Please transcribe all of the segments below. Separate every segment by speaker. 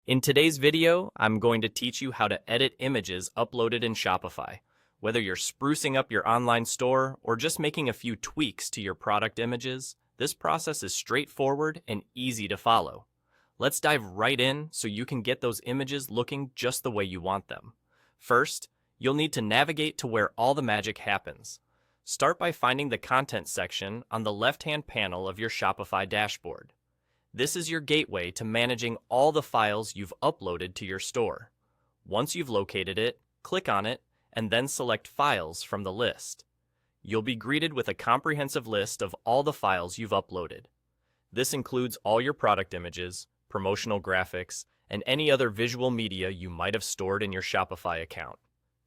Speaker 1: In today's video, I'm going to teach you how to edit images uploaded in Shopify. Whether you're sprucing up your online store or just making a few tweaks to your product images, this process is straightforward and easy to follow. Let's dive right in so you can get those images looking just the way you want them. First, you'll need to navigate to where all the magic happens. Start by finding the Content section on the left-hand panel of your Shopify dashboard. This is your gateway to managing all the files you've uploaded to your store. Once you've located it, click on it, and then select Files from the list. You'll be greeted with a comprehensive list of all the files you've uploaded. This includes all your product images, promotional graphics, and any other visual media you might have stored in your Shopify account.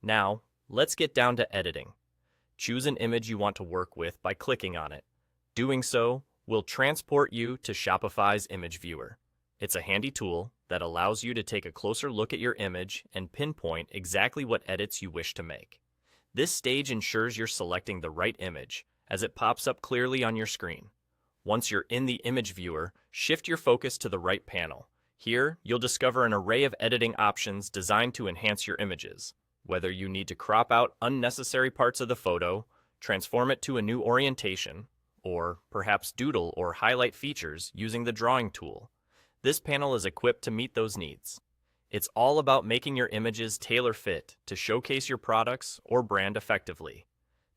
Speaker 1: Now, let's get down to editing. Choose an image you want to work with by clicking on it. Doing so will transport you to Shopify's image viewer. It's a handy tool that allows you to take a closer look at your image and pinpoint exactly what edits you wish to make. This stage ensures you're selecting the right image, as it pops up clearly on your screen. Once you're in the image viewer, shift your focus to the right panel. Here, you'll discover an array of editing options designed to enhance your images. Whether you need to crop out unnecessary parts of the photo, transform it to a new orientation, or perhaps doodle or highlight features using the drawing tool. This panel is equipped to meet those needs. It's all about making your images tailor-fit to showcase your products or brand effectively.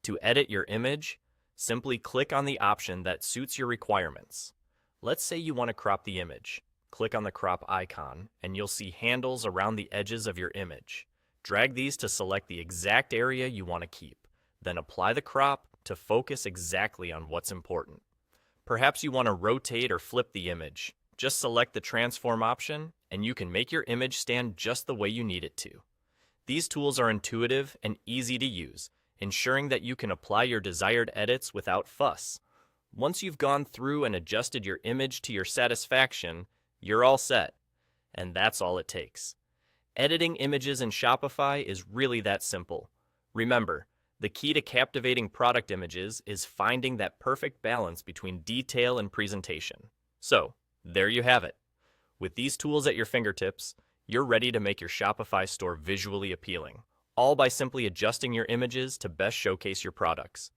Speaker 1: To edit your image, simply click on the option that suits your requirements. Let's say you want to crop the image. Click on the crop icon, and you'll see handles around the edges of your image. Drag these to select the exact area you want to keep. Then apply the crop to focus exactly on what's important. Perhaps you want to rotate or flip the image. Just select the transform option, and you can make your image stand just the way you need it to. These tools are intuitive and easy to use, ensuring that you can apply your desired edits without fuss. Once you've gone through and adjusted your image to your satisfaction, you're all set. And that's all it takes. Editing images in Shopify is really that simple. Remember, the key to captivating product images is finding that perfect balance between detail and presentation. So, there you have it. With these tools at your fingertips, you're ready to make your Shopify store visually appealing, all by simply adjusting your images to best showcase your products.